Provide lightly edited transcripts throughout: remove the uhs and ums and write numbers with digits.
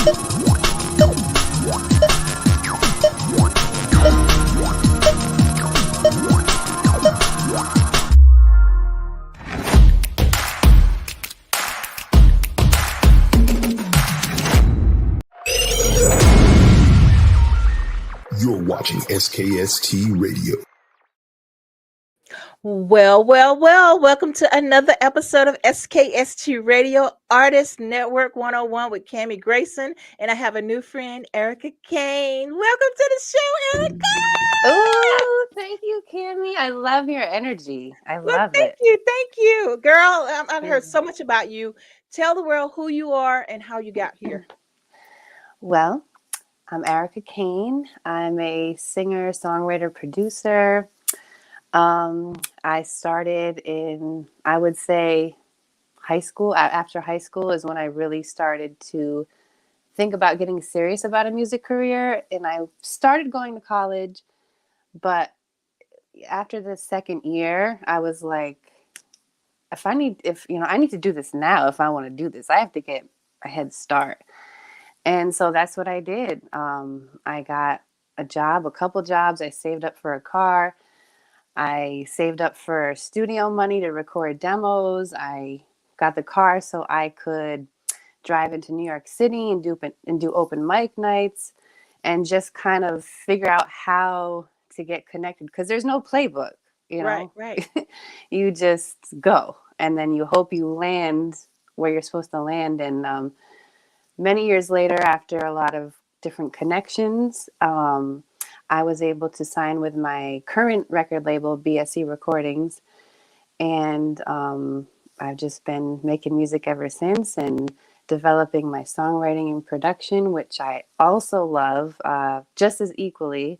You're watching SKST Radio. Well, well, well, welcome to another episode of SKST Radio Artist Network 101 with Cammie Grayson. And I have a new friend, Arika Kane. Welcome to the show, Arika. Oh, thank you, Cammie. I love your energy. I Well, love thank it. you. Thank you. Girl, I've heard Yeah. so much about you. Tell the world who you are and how you got here. Well, I'm Arika Kane. I'm a singer, songwriter, producer. I started in, I would say, high school. After high school is when I really started to think about getting serious about a music career. And I started going to college, but after the second year, I was like, I need to do this now. If I want to do this, I have to get a head start. And so that's what I did. I got a couple jobs. I saved up for a car. I saved up for studio money to record demos. I got the car so I could drive into New York City and do open mic nights and just kind of figure out how to get connected, because there's no playbook, Right. You just go and then you hope you land where you're supposed to land. And many years later, after a lot of different connections, I was able to sign with my current record label, BSE Recordings. And I've just been making music ever since and developing my songwriting and production, which I also love just as equally.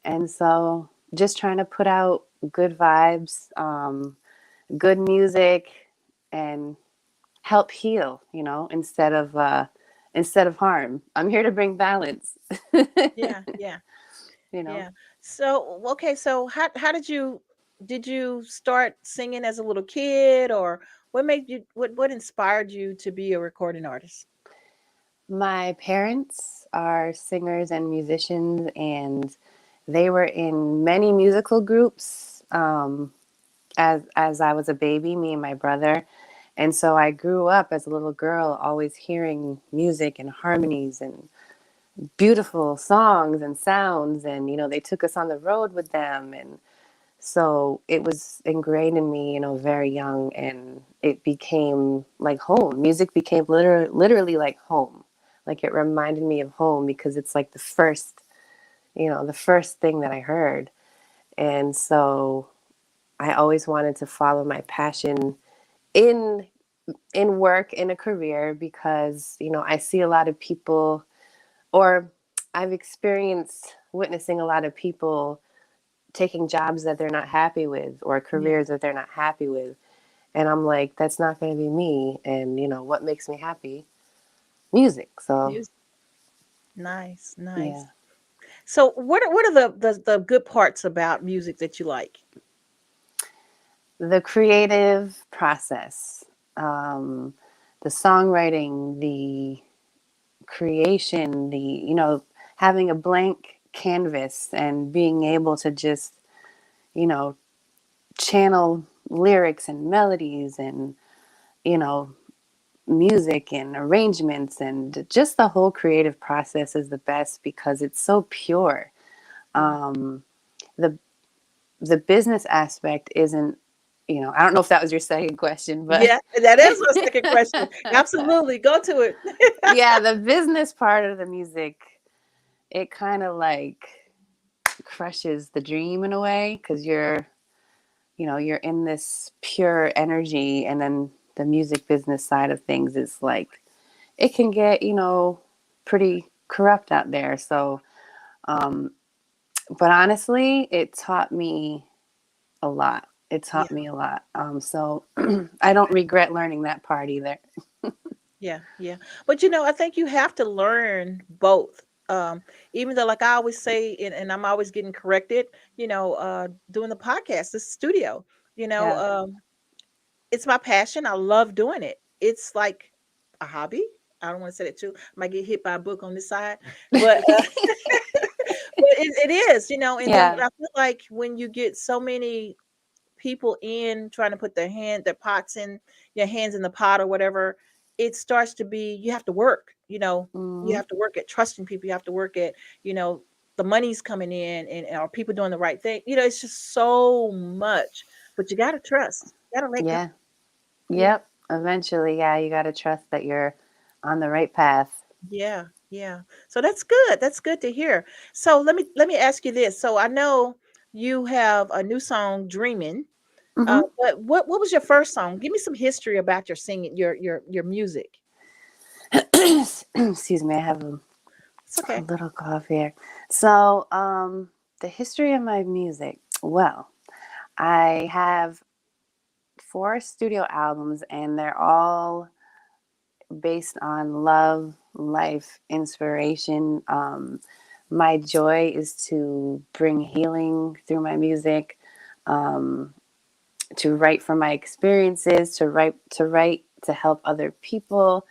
And so just trying to put out good vibes, good music, and help heal, instead of harm. I'm here to bring balance. Yeah. Yeah. So, okay. So how did you start singing as a little kid, or what inspired you to be a recording artist? My parents are singers and musicians, and they were in many musical groups as I was a baby, me and my brother. And so I grew up as a little girl always hearing music and harmonies and beautiful songs and sounds. And, they took us on the road with them. And so it was ingrained in me, very young, and it became like home. Music became literally like home. Like it reminded me of home because it's like the first thing that I heard. And so I always wanted to follow my passion in work, in a career, because, I see a lot of people, or I've experienced witnessing a lot of people taking jobs that they're not happy with or careers that they're not happy with. And I'm like, that's not going to be me. And, what makes me happy? Music. So, Music. Nice. yeah. So what are the good parts about music that you like? The creative process, the songwriting, the creation, having a blank canvas and being able to just, channel lyrics and melodies and, music and arrangements, and just the whole creative process is the best because it's so pure. The business aspect isn't, I don't know if that was your second question, but Yeah, that is my second question. Absolutely. Go to it. yeah, the business part of the music, it kind of like crushes the dream in a way, because you're in this pure energy, and then the music business side of things is like, it can get, pretty corrupt out there. So, but honestly, it taught me a lot. It taught me a lot. So I don't regret learning that part either. Yeah. But I think you have to learn both. Even though, like I always say, and I'm always getting corrected, doing the podcast, the studio, you know, Yeah. um, it's my passion. I love doing it. It's like a hobby. I don't want to say that too. I might get hit by a book on this side, but but it is, and then Yeah. I feel like when you get so many people in trying to put their pots in your hands in the pot or whatever, it starts to be, you have to work, you Mhm. have to work at trusting people. You have to work at, the money's coming in, and are people doing the right thing? It's just so much, but you got to trust, you got to let go. Yeah. Yeah. Yep. Eventually, yeah, you got to trust that you're on the right path. Yeah. Yeah. So that's good. That's good to hear. So let me ask you this. So I know you have a new song, Dreaming. Hmm. But what was your first song? Give me some history about your singing, your music. Excuse me, I have It's a okay. little cough here. So, the history of my music. Well, I have 4 studio albums, and they're all based on love, life, inspiration. My joy is to bring healing through my music, um, to write from my experiences, to write to help other people,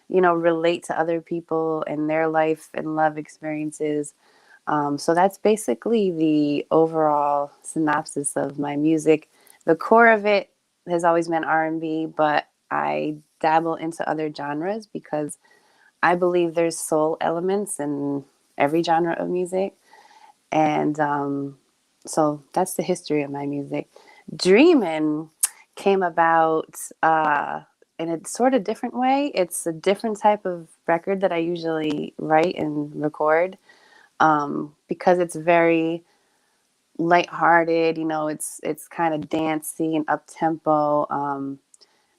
relate to other people and their life and love experiences. So that's basically the overall synopsis of my music. The core of it has always been R&B, but I dabble into other genres because I believe there's soul elements in every genre of music. And so that's the history of my music. Dreamin' came about in a sort of different way. It's a different type of record that I usually write and record, because it's very lighthearted. It's kind of dancey and up tempo.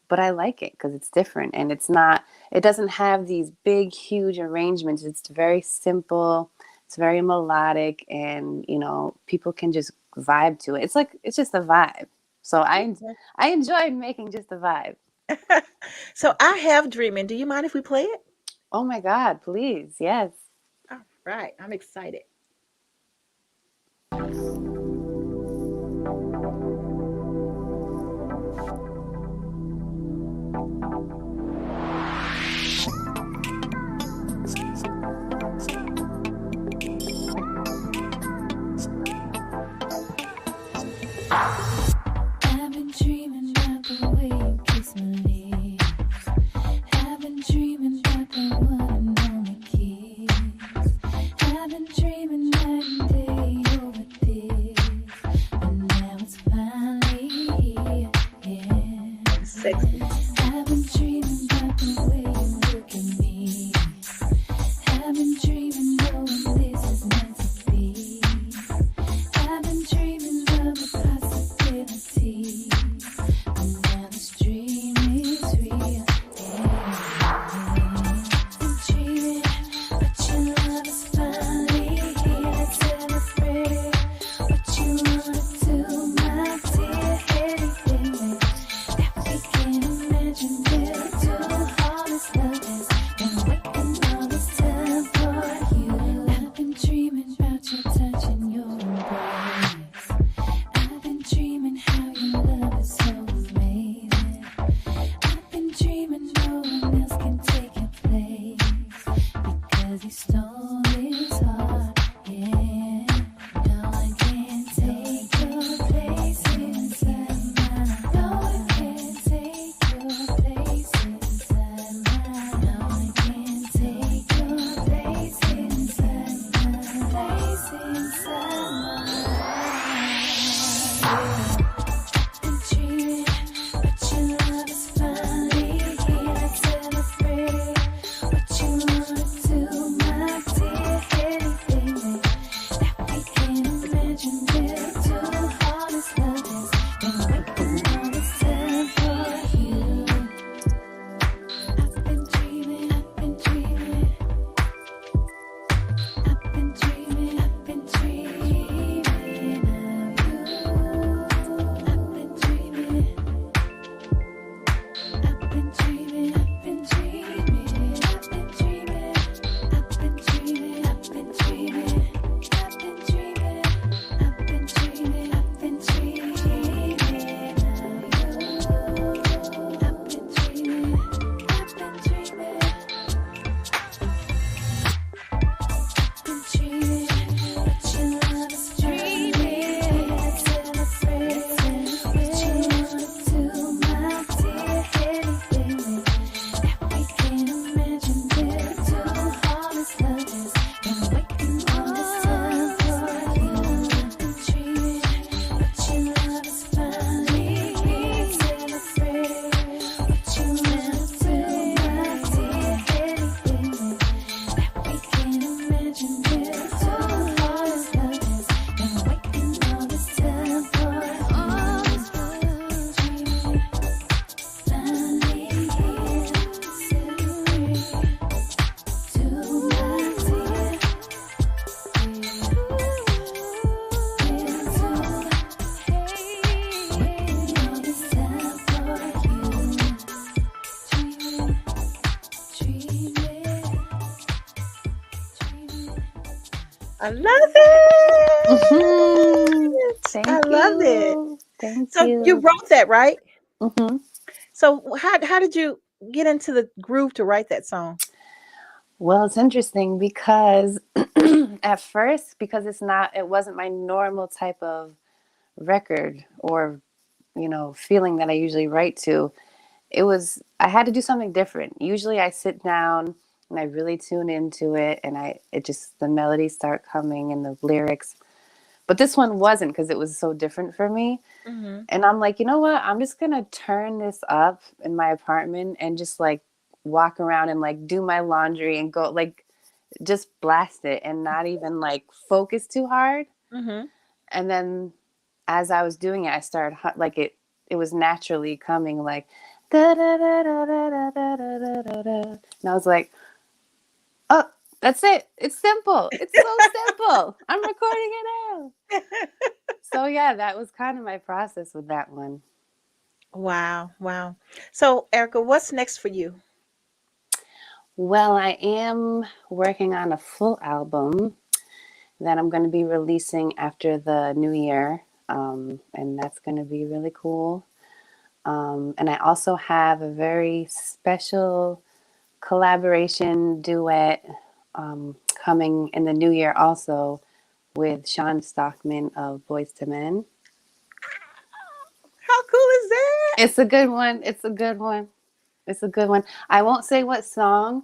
But I like it because it's different, and it doesn't have these big, huge arrangements. It's very simple. It's very melodic, and people can just vibe to it. It's just a vibe. So I enjoy making just a vibe. So I have Dreaming. Do you mind if we play it? Oh my God, please. Yes. All right. I'm excited. I've been dreaming about the way you kiss my lips. I've been dreaming about that one and only kiss. I've been dreaming night and day over this. I love it. Thank I love it. you. Thank So you you. wrote that, right? hmm So how did you get into the groove to write that song? Well, it's interesting because at first, because it wasn't my normal type of record or, feeling that I usually write to. I had to do something different. Usually I sit down and I really tune into it and the melodies start coming and the lyrics. But this one wasn't because it was so different for me. Mm-hmm. And I'm like, you know what? I'm just going to turn this up in my apartment and just like walk around and like do my laundry and go like just blast it and not even like focus too hard. Mm-hmm. And then as I was doing it, I started like it was naturally coming like da da da da da da da da da da. And I was like, oh, that's it. It's simple. It's so simple. I'm recording it now. So yeah, that was kind of my process with that one. Wow, wow. So Erica, what's next for you? Well, I am working on a full album that I'm going to be releasing after the new year. And that's going to be really cool. And I also have a very special collaboration duet coming in the new year also with Sean Stockman of Boys to Men. How cool is that? It's a good one. It's a good one. It's a good one. I won't say what song,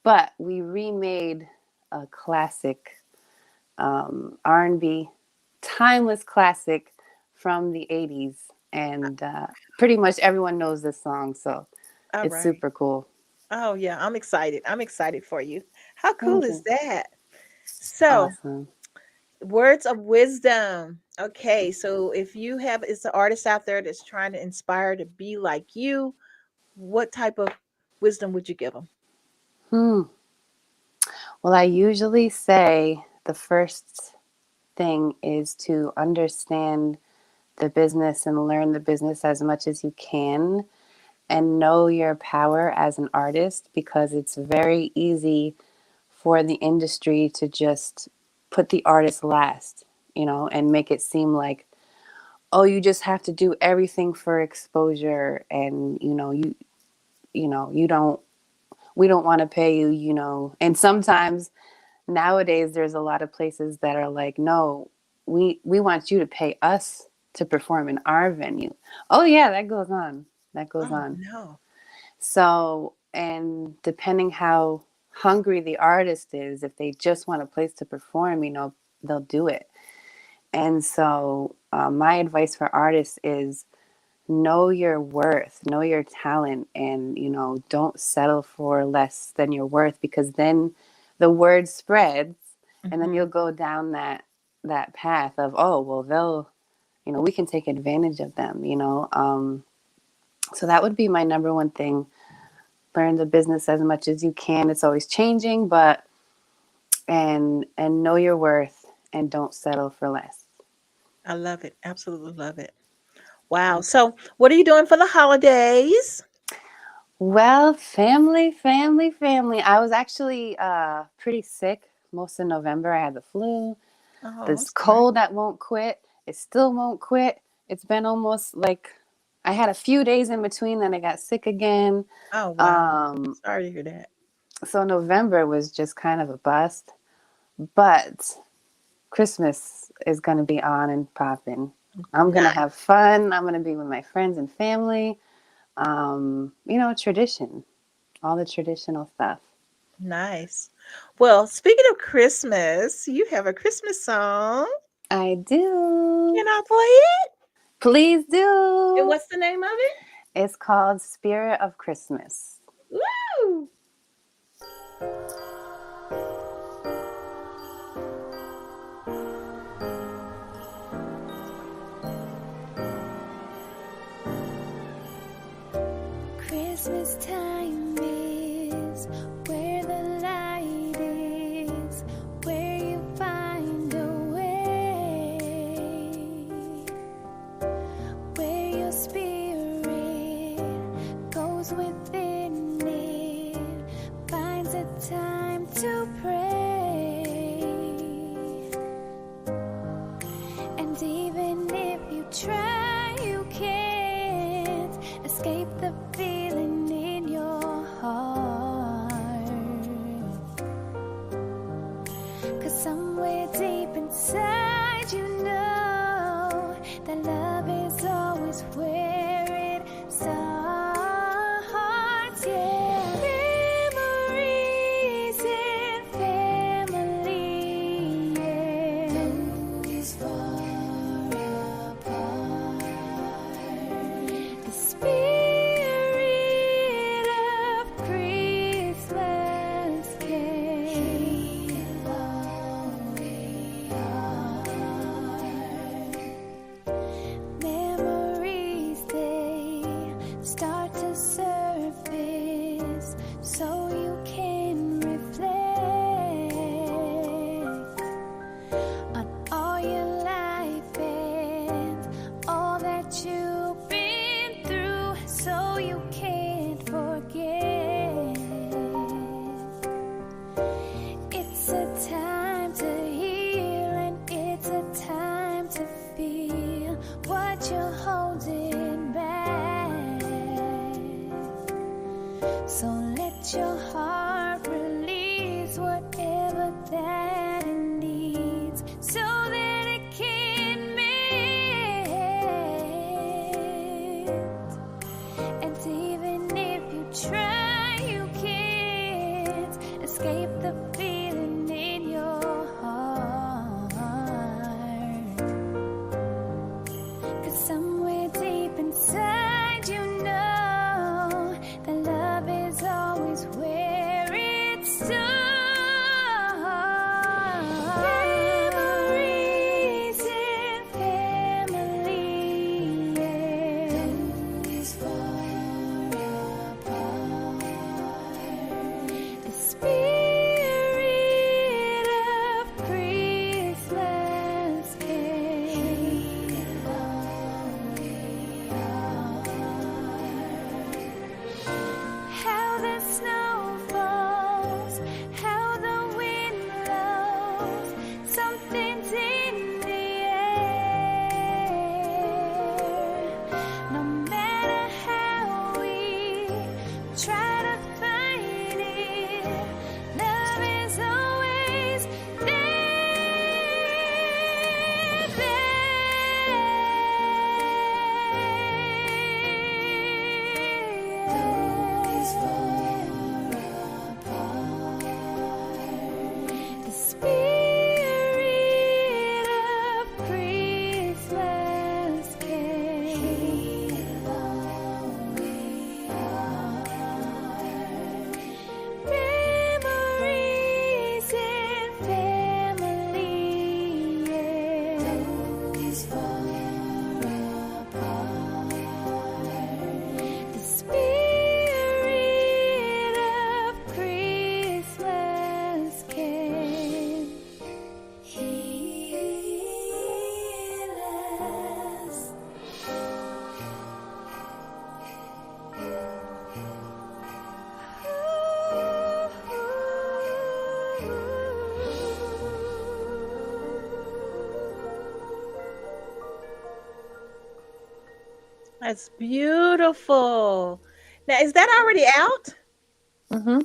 but we remade a classic R&B, timeless classic from the 80s. And pretty much everyone knows this song, so All it's right. super cool. Oh yeah, I'm excited. I'm excited for you. How cool Thank is you. that? So, Awesome. words of wisdom. Okay, so if you have it's an artist out there that's trying to inspire to be like you, what type of wisdom would you give them? Well, I usually say the first thing is to understand the business and learn the business as much as you can and know your power as an artist, because it's very easy for the industry to just put the artist last, and make it seem like, oh, you just have to do everything for exposure, and you don't we don't want to pay you, and sometimes nowadays there's a lot of places that are like, no, we want you to pay us to perform in our venue. Oh yeah, that goes on. Oh no. So, and depending how hungry the artist is, if they just want a place to perform, they'll do it. And so my advice for artists is know your worth, know your talent, and, don't settle for less than your worth, because then the word spreads and then Mhm. you'll go down that path of, oh, well, we can take advantage of them. So that would be my number one thing. Learn the business as much as you can. It's always changing, but and know your worth and don't settle for less. I love it. Absolutely love it. Wow. So, what are you doing for the holidays? Well, family, family, family. I was actually pretty sick most of November. I had the flu. Oh, I'm This sorry. cold that won't quit. It still won't quit. It's been almost like I had a few days in between, then I got sick again. Oh, wow. Um, Sorry to hear that. so November was just kind of a bust. But Christmas is going to be on and popping. I'm going to Nice. have fun. I'm going to be with my friends and family. Tradition, all the traditional stuff. Nice. Well, speaking of Christmas, you have a Christmas song. I do. Can I play it? Please And do. what's the name of it? It's called Spirit of Christmas. Woo! Christmas time is where the light is, where you find a way, where your spirit goes within it, finds a time to pray. somewhere deep inside, you know that love is always where it starts. Yeah, memories and family, yeah, always far apart. The spirit of Christmas came along we are. Memories, they start to surface so you can reflect on all your life and all that you've been through, so you can't forget. It's a time to heal, and it's a time to feel what you're holding back. So let your heart release whatever that it needs, so that it can mend. And even if you try, you can't escape the feeling in your heart. 'Cause somewhere deep inside, you know that love is always where it starts. Memories and family, yeah, always far apart. The spirit of Christmas came along we are. How the snow falls, how the wind blows, something's in the air. No matter how we try to fight it, love is always the spirit of Christmas came along we are. Memories and family, yeah, always far apart. The spirit of Christmas came. Heal us. That's beautiful. Now, is that already out? Mm-hmm.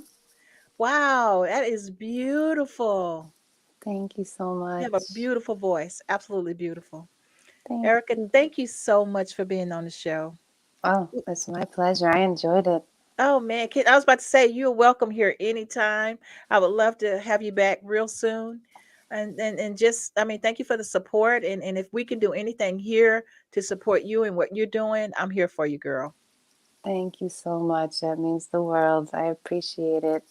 Wow, that is beautiful. Thank you so You have much. a beautiful voice. Absolutely beautiful. Thank Erica, you. thank you so much for being on the show. Oh, it's my pleasure. I enjoyed it. Oh man, I was about to say you're welcome here anytime. I would love to have you back real soon. And just I mean, thank you for the support. And if we can do anything here to support you and what you're doing, I'm here for you, girl. Thank you so much. That means the world. I appreciate it.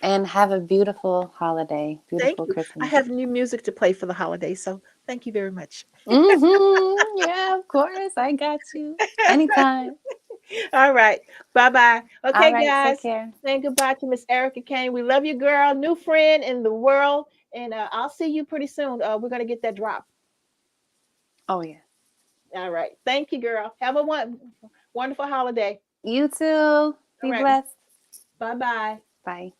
And have a beautiful holiday, Thank beautiful you. I Christmas. have new music to play for the holidays, so thank you very much. Yeah, of course. I got you. Anytime. All right. Bye bye. All Okay, right. Take guys. care. Saying goodbye to Miss Erica Kane. We love you, girl. New friend in the world. And I'll see you pretty soon. We're going to get that drop. Oh, yeah. All right. Thank you, girl. Have a wonderful holiday. You too. All Be right. blessed. Bye bye. Bye.